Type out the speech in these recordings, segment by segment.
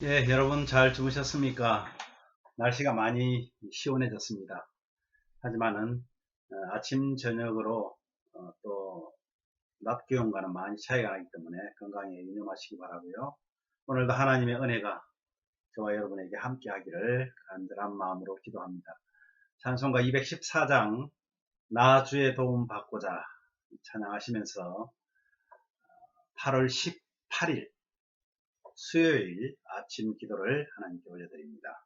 여러분 잘 주무셨습니까? 날씨가 많이 시원해졌습니다. 하지만은 아침 저녁으로 또 낮 기온과는 많이 차이가 나기 때문에 건강에 유념하시기 바라고요. 오늘도 하나님의 은혜가 저와 여러분에게 함께 하기를 간절한 마음으로 기도합니다. 찬송가 214장 나 주의 도움 받고자 찬양하시면서 8월 18일 수요일 아침 기도를 하나님께 올려드립니다.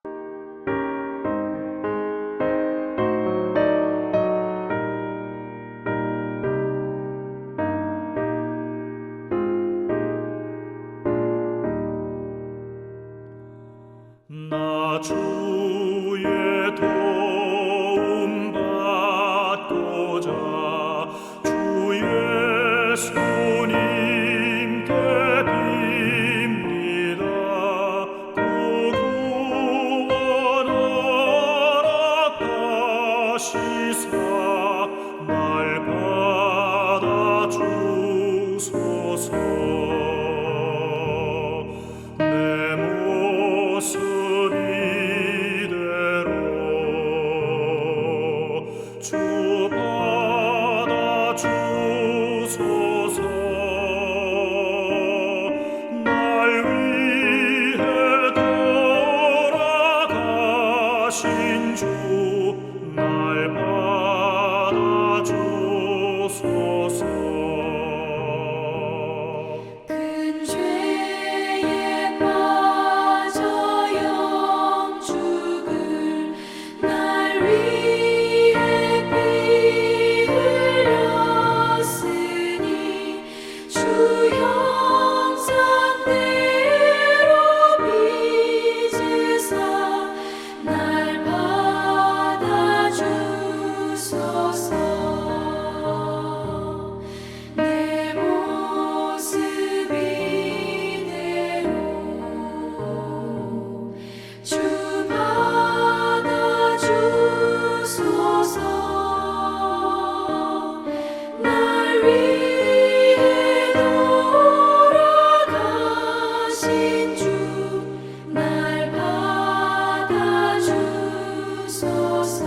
나 주의 도움 받고자 주 예수님께 빕니다. 그 구원 허락하시사 날 받아 주소서. 주 받아 주소서. 날 위해 돌아가신 주 날 받아 주소서. 큰 죄에 빠져 영죽을 날 위해 피 흘렸으니 주 형상대로 빚으사 날 받아 주소서. 내 모습 이대로 주 받아 주소서. 날 위해 돌아가신 주 날 받아 주소서.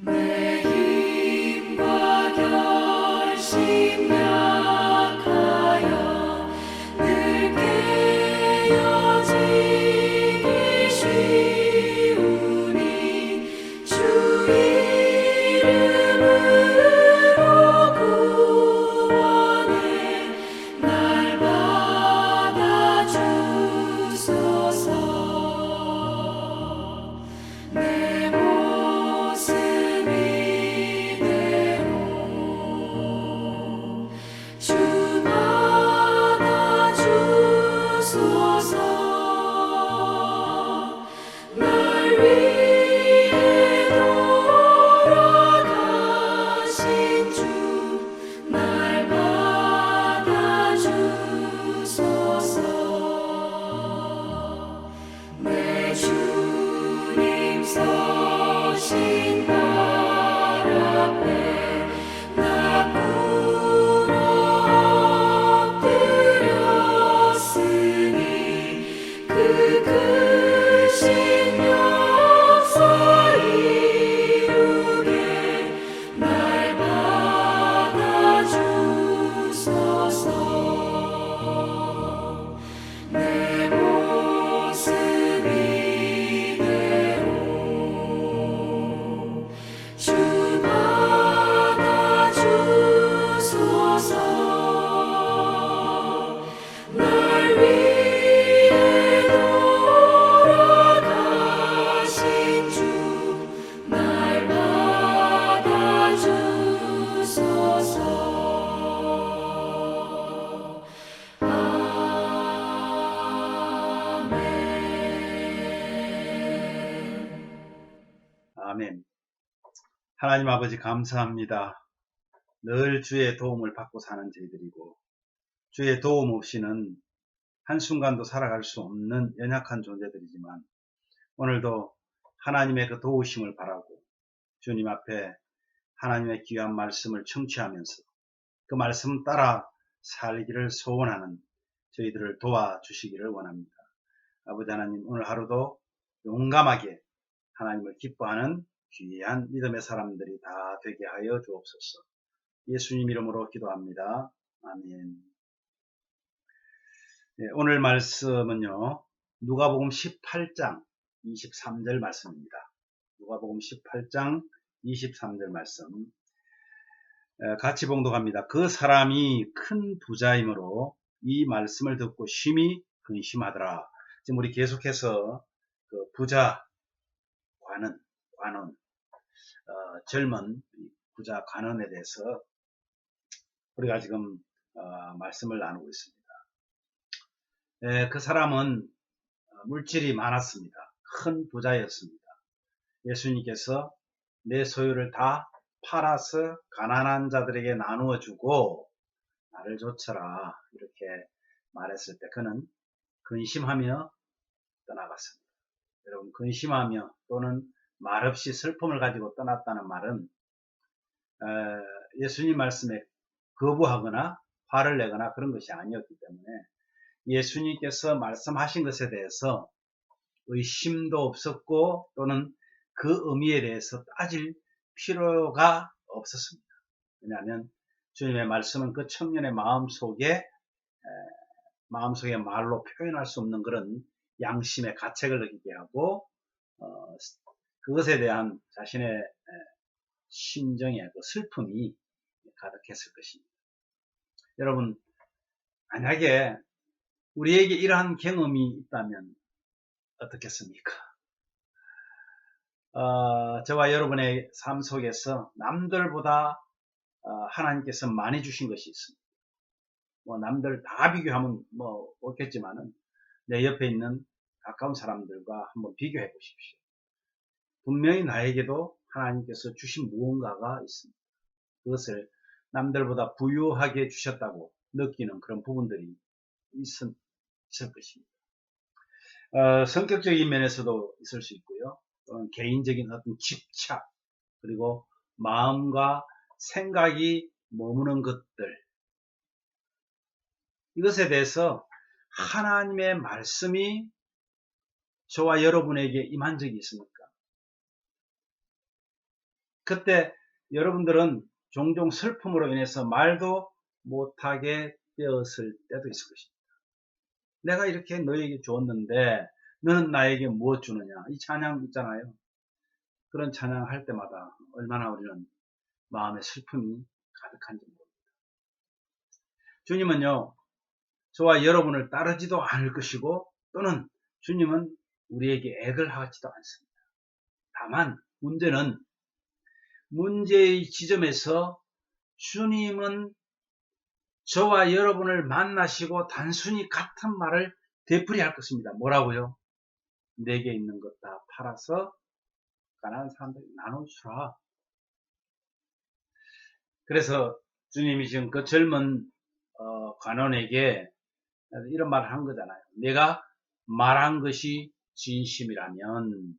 내 힘과 결심 약하여 늘 깨어지기 쉬우니 주 이름으로 구원해 날 받아 주소서. 내 모습 이대로 주 받아 주소서. 날 위해 돌아가신 주 날 받아 주소서. 내 주님 서신 발 앞에 나 꿇어 엎드렸으니 그 크신 역사 이루게 날 받아 주소서. 내 모습 이대로 주 받아 주소서. 날 위해 아멘. 하나님 아버지 감사합니다. 늘 주의 도움을 받고 사는 저희들이고 주의 도움 없이는 한순간도 살아갈 수 없는 연약한 존재들이지만 오늘도 하나님의 그 도우심을 바라고 주님 앞에 하나님의 귀한 말씀을 청취하면서 그 말씀 따라 살기를 소원하는 저희들을 도와주시기를 원합니다. 아버지 하나님, 오늘 하루도 용감하게 하나님을 기뻐하는 귀한 믿음의 사람들이 다 되게 하여 주옵소서. 예수님 이름으로 기도합니다. 아멘. 네, 오늘 말씀은요, 누가복음 18장 23절 말씀입니다. 누가복음 18장 23절 말씀. 같이 봉독합니다. 그 사람이 큰 부자이므로 이 말씀을 듣고 심히 근심하더라. 지금 우리 계속해서 그 부자 관원, 젊은 부자 관원에 대해서 우리가 지금 말씀을 나누고 있습니다. 그 사람은 물질이 많았습니다. 큰 부자였습니다. 예수님께서 내 소유를 다 팔아서 가난한 자들에게 나누어 주고 나를 좇아라 이렇게 말했을 때 그는 근심하며 떠나갔습니다. 여러분, 근심하며 또는 말없이 슬픔을 가지고 떠났다는 말은 예수님 말씀에 거부하거나 화를 내거나 그런 것이 아니었기 때문에 예수님께서 말씀하신 것에 대해서 의심도 없었고 또는 그 의미에 대해서 따질 필요가 없었습니다. 왜냐하면 주님의 말씀은 그 청년의 마음속에 말로 표현할 수 없는 그런 양심의 가책을 느끼게 하고 그것에 대한 자신의 심정의 그 슬픔이 가득했을 것입니다. 여러분, 만약에 우리에게 이러한 경험이 있다면 어떻겠습니까? 저와 여러분의 삶 속에서 남들보다 하나님께서 많이 주신 것이 있습니다. 뭐 남들 다 비교하면 뭐 없겠지만은 내 옆에 있는 가까운 사람들과 한번 비교해 보십시오. 분명히 나에게도 하나님께서 주신 무언가가 있습니다. 그것을 남들보다 부유하게 주셨다고 느끼는 그런 부분들이 있을 것입니다. 성격적인 면에서도 있을 수 있고요. 또는 개인적인 어떤 집착, 그리고 마음과 생각이 머무는 것들, 이것에 대해서 하나님의 말씀이 저와 여러분에게 임한 적이 있습니까? 그때 여러분들은 종종 슬픔으로 인해서 말도 못하게 되었을 때도 있을 것입니다. 내가 이렇게 너에게 주었는데 너는 나에게 무엇 주느냐? 이 찬양 있잖아요. 그런 찬양할 때마다 얼마나 우리는 마음의 슬픔이 가득한지 모릅니다. 주님은요, 저와 여러분을 따르지도 않을 것이고 또는 주님은 우리에게 액을 하지도 않습니다. 다만 문제는 문제의 지점에서 주님은 저와 여러분을 만나시고 단순히 같은 말을 되풀이할 것입니다. 뭐라고요? 내게 있는 것 다 팔아서 가난한 사람들에게 나눠주라. 그래서 주님이 지금 그 젊은 관원에게 이런 말을 한 거잖아요. 내가 말한 것이 진심이라면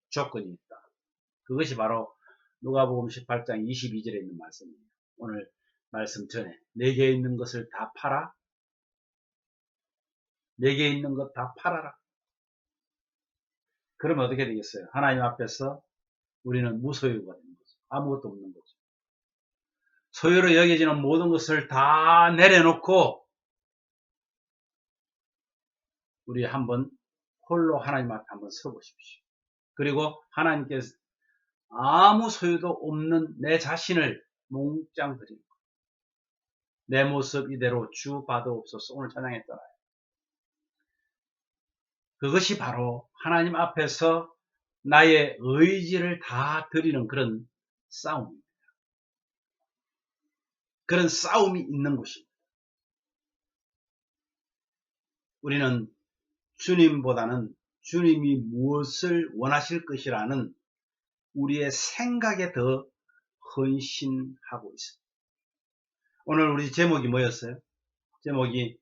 조건이 있다. 그것이 바로 누가복음 18장 22절에 있는 말씀이에요. 오늘 말씀 전에 내게 있는 것을 다 팔아. 내게 있는 것 다 팔아라. 그러면 어떻게 되겠어요? 하나님 앞에서 우리는 무소유가 되는 거죠. 아무것도 없는 거죠. 소유로 여겨지는 모든 것을 다 내려놓고 우리 한번 홀로 하나님 앞에 한번 서보십시오. 그리고 하나님께서 아무 소유도 없는 내 자신을 몽땅 드리는 것. 내 모습 이대로 주 받아옵소서. 오늘 찬양했잖아요. 그것이 바로 하나님 앞에서 나의 의지를 다 드리는 그런 싸움입니다. 그런 싸움이 있는 곳입니다. 우리는 주님보다는 주님이 무엇을 원하실 것이라는 우리의 생각에 더 헌신하고 있습니다. 오늘 우리 제목이 뭐였어요? 제목이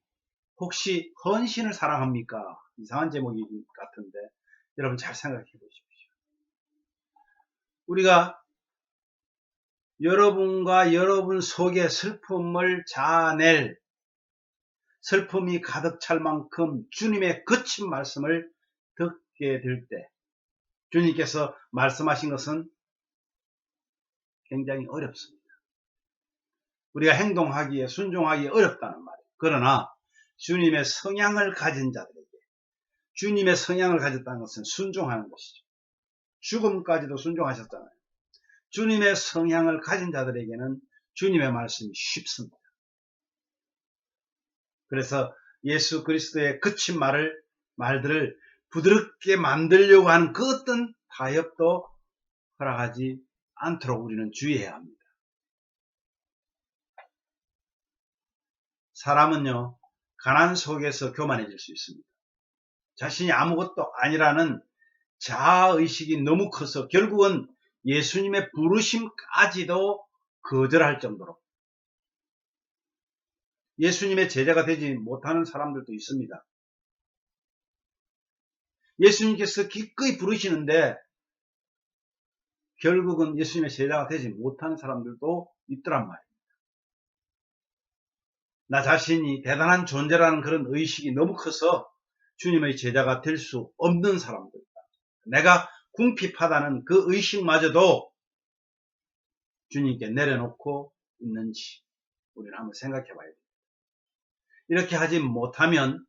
혹시 헌신을 사랑합니까? 이상한 제목이 같은데 여러분 잘 생각해 보십시오. 우리가 여러분과 여러분 속에 슬픔을 자아낼, 슬픔이 가득 찰 만큼 주님의 거친 말씀을 듣게 될 때 주님께서 말씀하신 것은 굉장히 어렵습니다. 우리가 행동하기에 순종하기에 어렵다는 말이에요. 그러나 주님의 성향을 가진 자들에게, 주님의 성향을 가졌다는 것은 순종하는 것이죠. 죽음까지도 순종하셨잖아요. 주님의 성향을 가진 자들에게는 주님의 말씀이 쉽습니다. 그래서 예수 그리스도의 거친 말들을 부드럽게 만들려고 하는 그 어떤 타협도 허락하지 않도록 우리는 주의해야 합니다. 사람은요, 가난 속에서 교만해질 수 있습니다. 자신이 아무것도 아니라는 자아의식이 너무 커서 결국은 예수님의 부르심까지도 거절할 정도로 예수님의 제자가 되지 못하는 사람들도 있습니다. 예수님께서 기꺼이 부르시는데 결국은 예수님의 제자가 되지 못하는 사람들도 있더란 말입니다. 나 자신이 대단한 존재라는 그런 의식이 너무 커서 주님의 제자가 될 수 없는 사람들이다. 내가 궁핍하다는 그 의식마저도 주님께 내려놓고 있는지 우리는 한번 생각해 봐야 됩니다. 이렇게 하지 못하면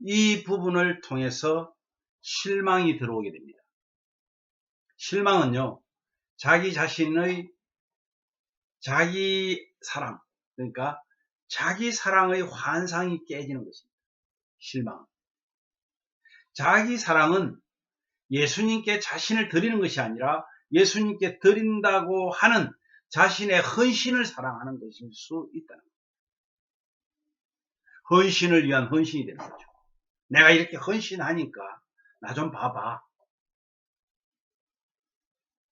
이 부분을 통해서 실망이 들어오게 됩니다. 실망은요, 자기 자신의 자기 사랑, 그러니까 자기 사랑의 환상이 깨지는 것입니다. 실망. 자기 사랑은 예수님께 자신을 드리는 것이 아니라 예수님께 드린다고 하는 자신의 헌신을 사랑하는 것일 수 있다는 거예요. 헌신을 위한 헌신이 되는 거죠. 내가 이렇게 헌신하니까 나 좀 봐봐.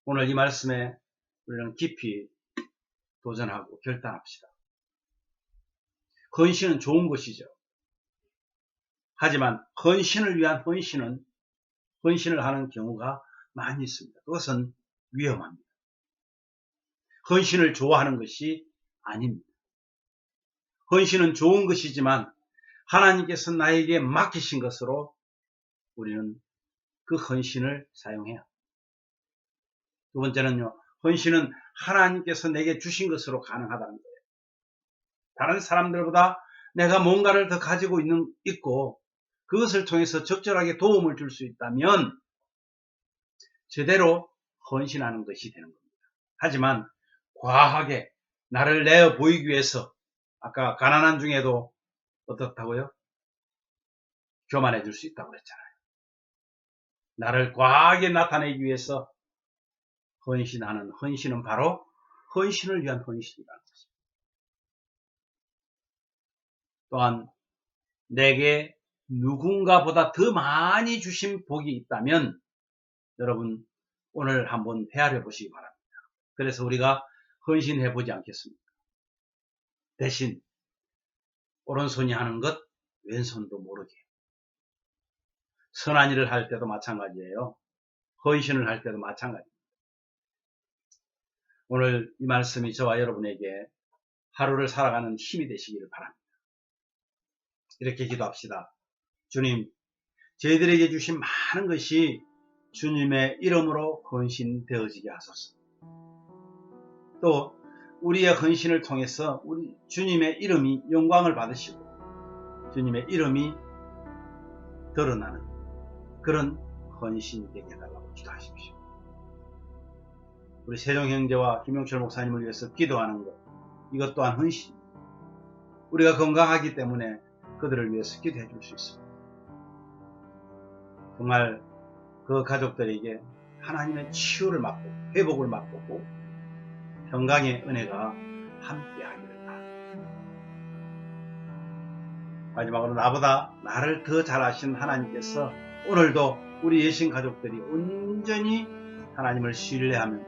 오늘 이 말씀에 우리는 깊이 도전하고 결단합시다. 헌신은 좋은 것이죠. 하지만 헌신을 위한 헌신을 하는 경우가 많이 있습니다. 그것은 위험합니다. 헌신을 좋아하는 것이 아닙니다. 헌신은 좋은 것이지만 하나님께서 나에게 맡기신 것으로 우리는 그 헌신을 사용해야 합니다. 두 번째는요, 헌신은 하나님께서 내게 주신 것으로 가능하다는 거예요. 다른 사람들보다 내가 뭔가를 더 가지고 있고 그것을 통해서 적절하게 도움을 줄 수 있다면 제대로 헌신하는 것이 되는 겁니다. 하지만 과하게 나를 내어 보이기 위해서 아까 가난한 중에도 어떻다고요? 교만해질 수 있다고 그랬잖아요. 나를 과하게 나타내기 위해서 헌신하는 헌신은 바로 헌신을 위한 헌신이라는 것입니다. 또한 내게 누군가보다 더 많이 주신 복이 있다면 여러분 오늘 한번 헤아려 보시기 바랍니다. 그래서 우리가 헌신해 보지 않겠습니까? 대신 오른손이 하는 것 왼손도 모르게. 선한 일을 할 때도 마찬가지예요. 헌신을 할 때도 마찬가지입니다. 오늘 이 말씀이 저와 여러분에게 하루를 살아가는 힘이 되시기를 바랍니다. 이렇게 기도합시다. 주님, 저희들에게 주신 많은 것이 주님의 이름으로 헌신되어지게 하소서. 또 우리의 헌신을 통해서 우리 주님의 이름이 영광을 받으시고 주님의 이름이 드러나는 그런 헌신이 되게 해달라고 기도하십시오. 우리 세종 형제와 김용철 목사님을 위해서 기도하는 것, 이것 또한 헌신. 우리가 건강하기 때문에 그들을 위해서 기도해 줄 수 있습니다. 정말 그 가족들에게 하나님의 치유를 맛보고 회복을 맛보고 평강의 은혜가 함께하기를 바랍니다. 마지막으로 나보다 나를 더 잘 아신 하나님께서 오늘도 우리 예신 가족들이 온전히 하나님을 신뢰하면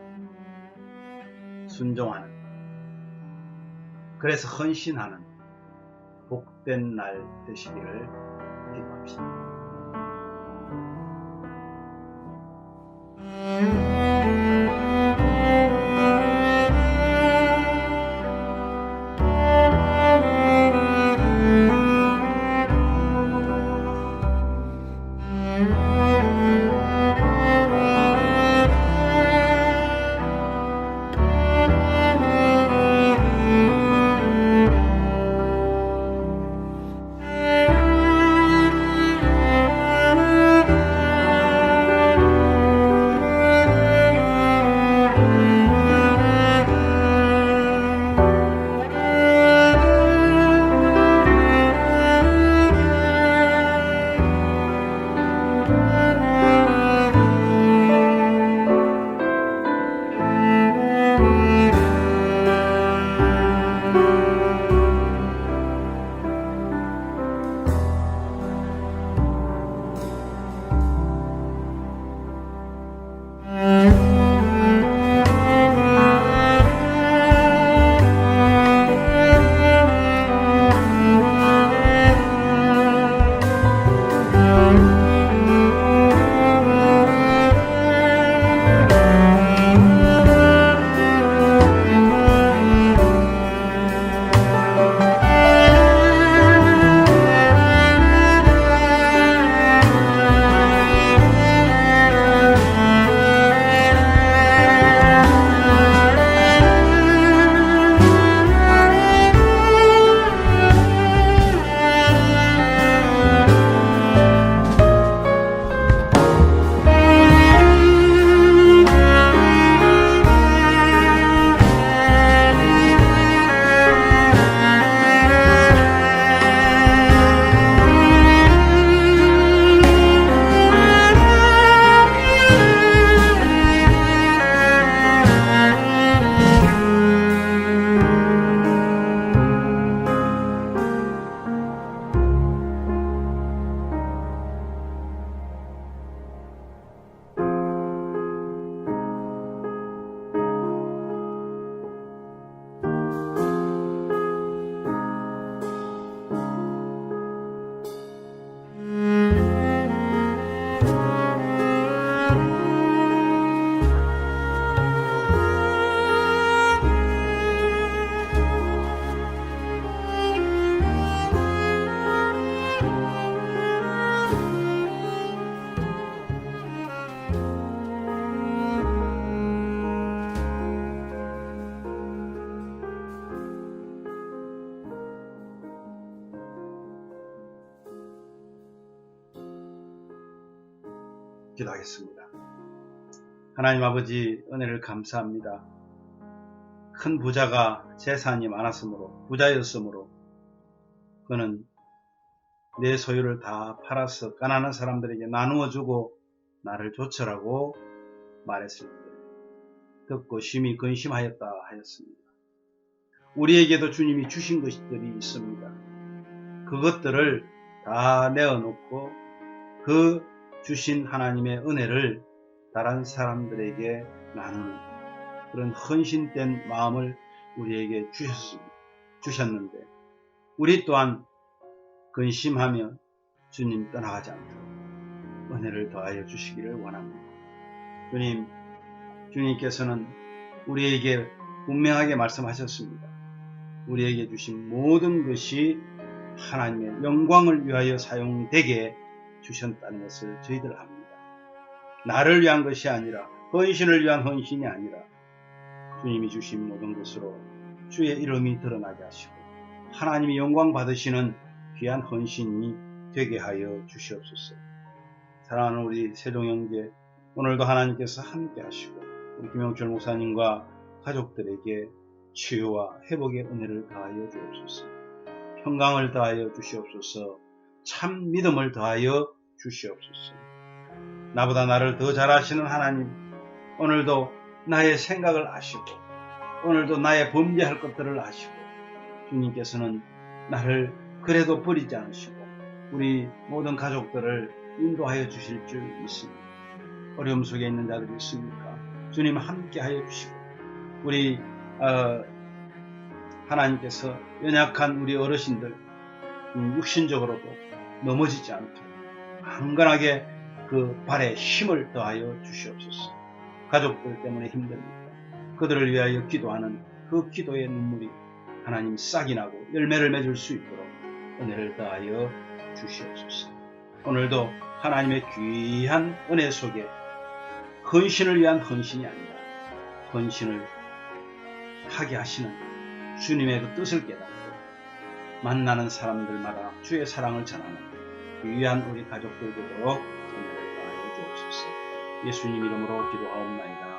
순종하는, 그래서 헌신하는 복된 날 되시기를 기도합시다. 기도하겠습니다. 하나님 아버지, 은혜를 감사합니다. 큰 부자가 재산이 많았으므로, 부자였으므로 그는 내 소유를 다 팔아서 가난한 사람들에게 나누어 주고 나를 조처라고 말했을 때 듣고 심히 근심하였다 하였습니다. 우리에게도 주님이 주신 것들이 있습니다. 그것들을 다 내어놓고 그 주신 하나님의 은혜를 다른 사람들에게 나누는 그런 헌신된 마음을 우리에게 주셨는데, 우리 또한 근심하며 주님 떠나가지 않도록 은혜를 더하여 주시기를 원합니다. 주님께서는 우리에게 분명하게 말씀하셨습니다. 우리에게 주신 모든 것이 하나님의 영광을 위하여 사용되게 주셨다는 것을 저희들 압니다. 나를 위한 것이 아니라, 헌신을 위한 헌신이 아니라 주님이 주신 모든 것으로 주의 이름이 드러나게 하시고 하나님이 영광 받으시는 귀한 헌신이 되게 하여 주시옵소서. 사랑하는 우리 세종형제, 오늘도 하나님께서 함께 하시고 우리 김영철 목사님과 가족들에게 치유와 회복의 은혜를 더하여 주옵소서. 평강을 더하여 주시옵소서. 참 믿음을 더하여 주시옵소서. 나보다 나를 더 잘 아시는 하나님, 오늘도 나의 생각을 아시고 오늘도 나의 범죄할 것들을 아시고 주님께서는 나를 그래도 버리지 않으시고 우리 모든 가족들을 인도하여 주실 줄 믿습니다. 어려움 속에 있는 자들이 있습니까? 주님 함께 하여 주시고 우리 하나님께서 연약한 우리 어르신들 육신적으로도 넘어지지 않도록 강건하게 그 발에 힘을 더하여 주시옵소서. 가족들 때문에 힘듭니다. 그들을 위하여 기도하는 그 기도의 눈물이 하나님 싹이 나고 열매를 맺을 수 있도록 은혜를 더하여 주시옵소서. 오늘도 하나님의 귀한 은혜 속에 헌신을 위한 헌신이 아니라 헌신을 하게 하시는 주님의 그 뜻을 깨닫고 만나는 사람들마다 주의 사랑을 전하는 귀한 우리 가족들 되도록 은혜를 더하여 주옵소서. 예수님 이름으로 기도하옵나이다.